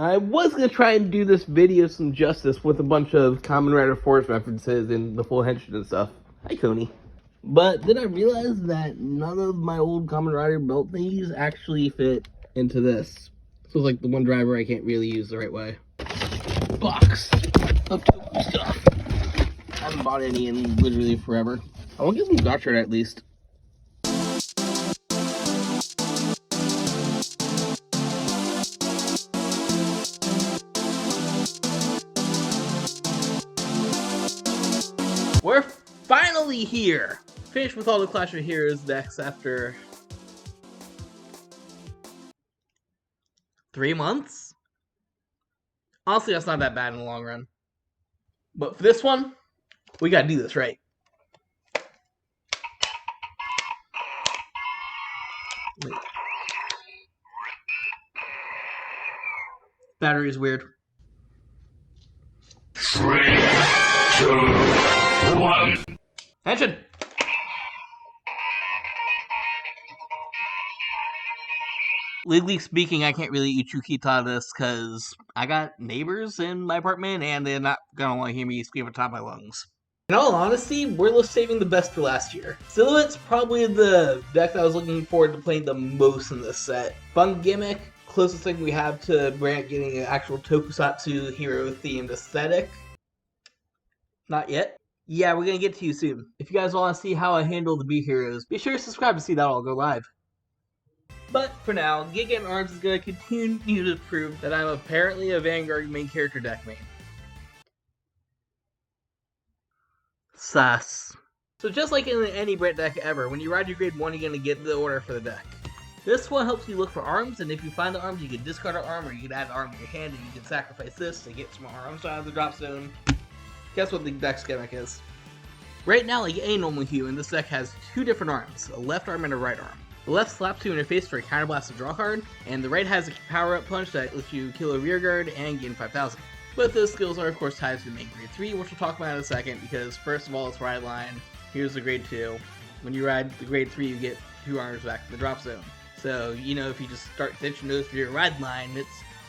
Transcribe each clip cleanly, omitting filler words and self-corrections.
I was going to try and do this video some justice with a bunch of Kamen Rider Force references and the full henshin and stuff. Hi, Coney. But then I realized that none of my old Kamen Rider belt thingies actually fit into this. So it's like the one driver I can't really use the right way. Box of stuff. I haven't bought any in literally forever. I want to get some Doctor at least. We're finally here! Finished with all the Clash of Heroes decks after 3 months? Honestly, that's not that bad in the long run. But for this one, we gotta do this right. Wait. Battery is weird. 3, 2, 1. Henshin! Legally speaking, I can't really Ichukita this because I got neighbors in my apartment and they're not gonna want to hear me scream at the top of my lungs. In all honesty, we're saving the best for last year. Silhouette's probably the deck that I was looking forward to playing the most in this set. Fun gimmick, closest thing we have to Brant getting an actual tokusatsu hero themed aesthetic. Not yet. Yeah, we're gonna get to you soon. If you guys want to see how I handle the B heroes, be sure to subscribe to see that all go live. But for now, Gigant Arms is going to continue to prove that I'm apparently a Vanguard main character deck main. Sus. So just like in any Brant deck ever, when you ride your grade 1, you're going to get the order for the deck. This one helps you look for arms, and if you find the arms, you can discard an arm, or you can add an arm in your hand, and you can sacrifice this to get some more arms out of the drop zone. Guess what the deck's gimmick is? Right now, like any normal human, this deck has 2 different arms, a left arm and a right arm. The left slaps you in your face for a counterblast to draw card, and the right has a power-up punch that lets you kill a rear guard and gain 5,000. Both those skills are of course tied to the main grade 3, which we'll talk about in a second, because first of all it's ride line, here's the grade 2. When you ride the grade 3 you get 2 armors back to the drop zone. So, you know, if you just start ditching those for your ride line, it's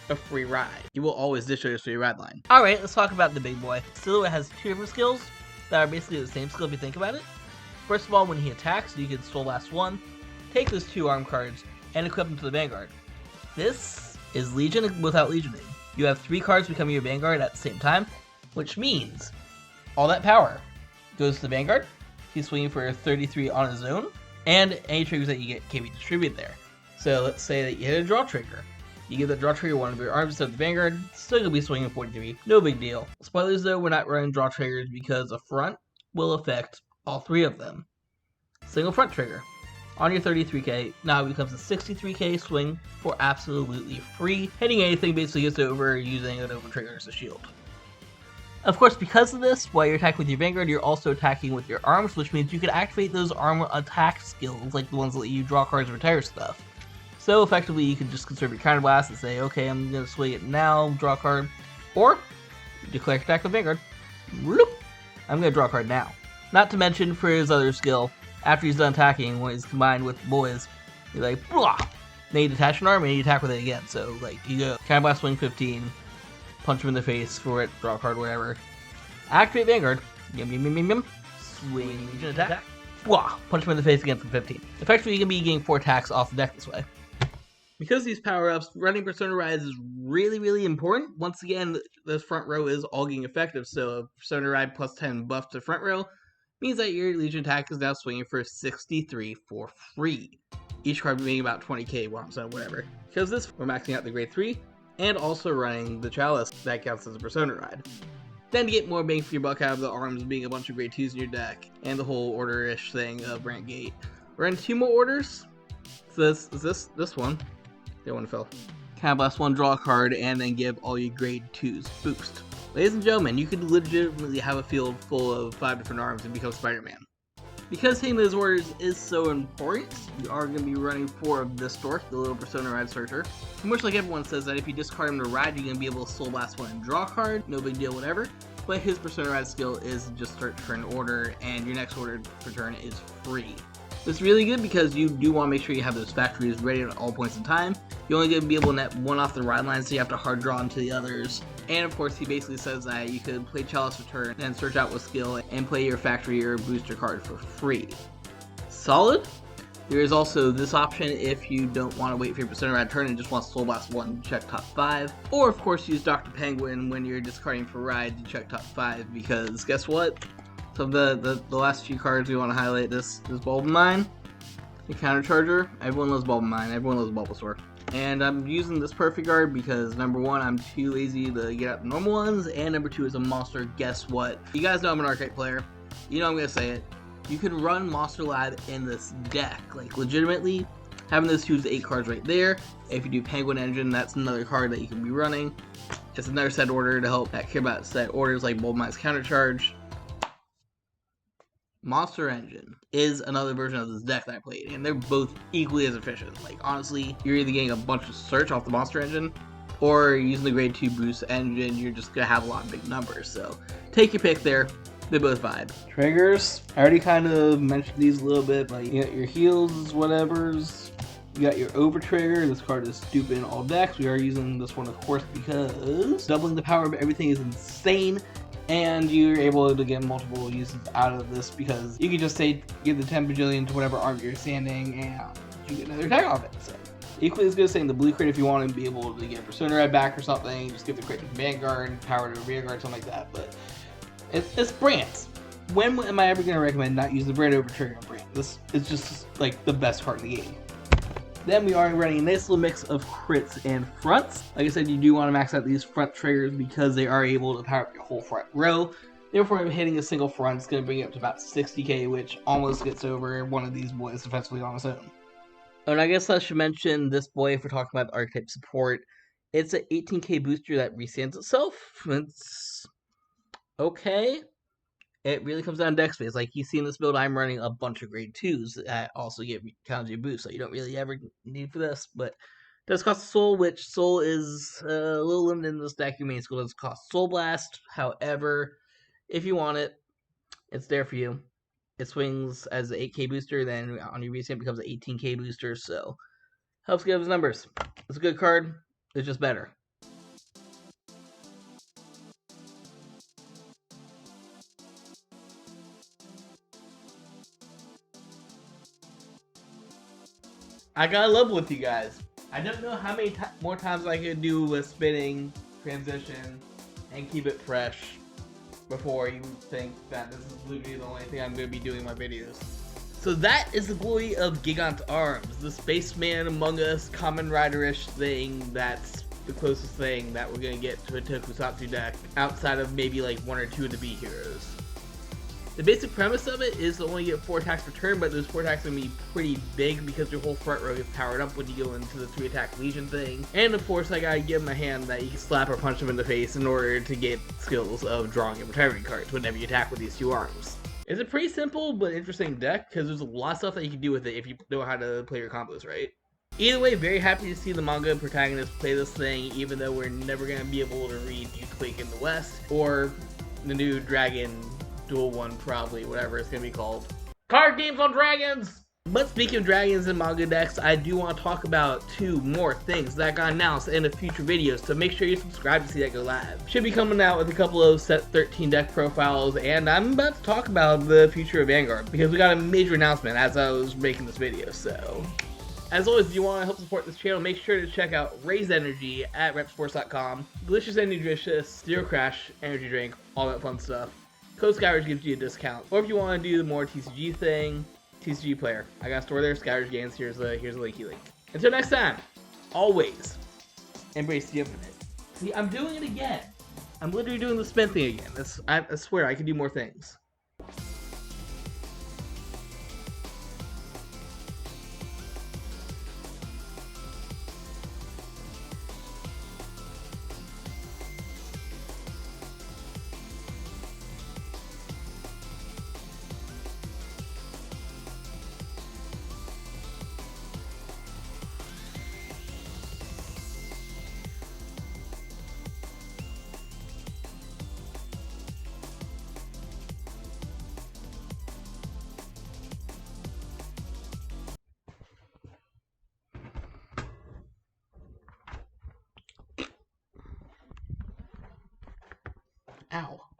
a free ride. You will always ditch those for your ride line. Alright, let's talk about the big boy. Silhouette has 2 different skills that are basically the same skill if you think about it. First of all, when he attacks, you can Soul Blast 1, take those 2 arm cards, and equip them to the Vanguard. This is Legion without Legioning. You have 3 cards becoming your Vanguard at the same time, which means all that power goes to the Vanguard. He's swinging for 33 on his own, and any triggers that you get can be distributed there. So let's say that you hit a draw trigger. You give that draw trigger one of your arms instead of the Vanguard, still gonna be swinging 43, no big deal. Spoilers though, we're not running draw triggers because a front will affect all 3 of them. Single front trigger. On your 33k, now it becomes a 63k swing for absolutely free. Hitting anything basically gets over using an over trigger as a shield. Of course, because of this, while you're attacking with your Vanguard, you're also attacking with your arms, which means you can activate those armor attack skills, like the ones that let you draw cards and retire stuff. So effectively, you can just conserve your counterblast and say, okay, I'm going to swing it now, draw a card, or declare attack with Vanguard. Whoop, I'm going to draw a card now. Not to mention, for his other skill, after he's done attacking, when he's combined with boys, you're like, blah! Then you detach an arm and you attack with it again. So, like, you go, counterblast, swing 15, punch him in the face for it, draw a card, whatever. Activate Vanguard, yum yum yum yum yum, swing Legion attack, blah! Punch him in the face again for 15. Effectively, you can be getting 4 attacks off the deck this way. Because these power-ups, running Persona Ride is really, really important. Once again, this front row is all getting effective, so Persona Ride plus 10 buff to front row means that your Legion attack is now swinging for 63 for free. Each card being about 20k, whatever. Because this, we're maxing out the grade 3, and also running the Chalice, that counts as a Persona Ride. Then to get more bang for your buck out of the arms being a bunch of grade 2s in your deck, and the whole order-ish thing of Brant Gate. We're in 2 more orders. So this one. The one fell. Counterblast 1, draw a card, and then give all your grade 2s boost. Ladies and gentlemen, you could legitimately have a field full of 5 different arms and become Spider-Man. Because hitting those orders is so important, you are going to be running 4 of this dork, the little Persona Ride Searcher. Much like everyone says that if you discard him to ride, you're going to be able to Soul Blast 1 and draw a card, no big deal, whatever. But his Persona Ride skill is just start turn order, and your next order per turn is free. It's really good because you do want to make sure you have those factories ready at all points in time. You're only going to be able to net one off the ride line, so you have to hard draw into the others. And of course, he basically says that you could play Chalice Return and search out with skill and play your factory or booster card for free. Solid. There is also this option if you don't want to wait for your Persona Ride turn and just want Soul Blast 1 to check top 5. Or of course use Dr. Penguin when you're discarding for Ride to check top 5, because guess what? So the last few cards we want to highlight, this Bulbamine, the Counter Charger. Everyone loves Bulbamine, everyone loves Bulbasaur. And I'm using this Perfect Guard because number 1, I'm too lazy to get out the normal ones, and number 2 is a monster. Guess what? You guys know I'm an archetype player. You know I'm going to say it. You can run Monster Lab in this deck, like legitimately. Having those 2 is 8 cards right there. If you do Penguin Engine, that's another card that you can be running. It's another set order to help care about set orders like Bulbamine's Counter Charge. Monster Engine is another version of this deck that I played, and they're both equally as efficient. Like honestly, you're either getting a bunch of search off the Monster Engine, or using the grade 2 boost engine, you're just gonna have a lot of big numbers. So take your pick there. They both vibe. Triggers, I already kind of mentioned these a little bit. Like you got your heals, whatever's. You got your over trigger. This card is stupid in all decks. We are using this one, of course, because doubling the power of everything is insane. And you're able to get multiple uses out of this because you can just say give the 10 bajillion to whatever arm you're standing and you get another attack off it. So equally as good as saying the blue crate if you want to be able to get Persona Red back or something. Just give the crate to Vanguard, power to rear guard, something like that. But it's brands. When am I ever going to recommend not use the brand over trigger on brand? This is just like the best card in the game. Then we are running a nice little mix of crits and fronts. Like I said, you do want to max out these front triggers because they are able to power up your whole front row. Therefore, hitting a single front is going to bring it up to about 60k, which almost gets over one of these boys defensively on its own. And I guess I should mention this boy if we're talking about the archetype support. It's an 18k booster that restands itself. It's okay. It really comes down to deck space. Like you see in this build, I'm running a bunch of grade 2s that also get Kanji boost, so you don't really ever need for this. But it does cost a soul, which soul is a little limited in this deck. Your main skill does cost Soul Blast. However, if you want it, it's there for you. It swings as an 8k booster, then on your restand it becomes an 18k booster, so helps get those numbers. It's a good card, it's just better. I gotta level with you guys. I don't know how many more times I could do with spinning, transition, and keep it fresh before you think that this is literally the only thing I'm going to be doing in my videos. So that is the glory of Gigant Arms, the Spaceman Among Us Kamen Rider-ish thing that's the closest thing that we're going to get to a Tokusatsu deck outside of maybe like 1 or 2 of the B heroes. The basic premise of it is to only get 4 attacks per turn, but those 4 attacks are going to be pretty big because your whole front row gets powered up when you go into the 3 attack Legion thing. And of course, I gotta give him a hand that you can slap or punch him in the face in order to get skills of drawing and retiring cards whenever you attack with these 2 arms. It's a pretty simple but interesting deck because there's a lot of stuff that you can do with it if you know how to play your combos right. Either way, very happy to see the manga protagonist play this thing, even though we're never going to be able to read Quake in the West or the new Dragon Duel 1 probably, whatever it's going to be called. Card games on dragons! But speaking of dragons and manga decks, I do want to talk about 2 more things that got announced in a future video, so make sure you subscribe to see that go live. Should be coming out with a couple of set 13 deck profiles, and I'm about to talk about the future of Vanguard, because we got a major announcement as I was making this video, so... As always, if you want to help support this channel, make sure to check out Raise Energy at repsports.com. Delicious and nutritious, zero crash, energy drink, all that fun stuff. Code Scourge gives you a discount. Or if you want to do the more TCG thing, TCG player. I got a store there, Scourge Games, here's a linky link. Until next time, always embrace the infinite. See, I'm doing it again. I'm literally doing the spin thing again. I swear I can do more things. Ow.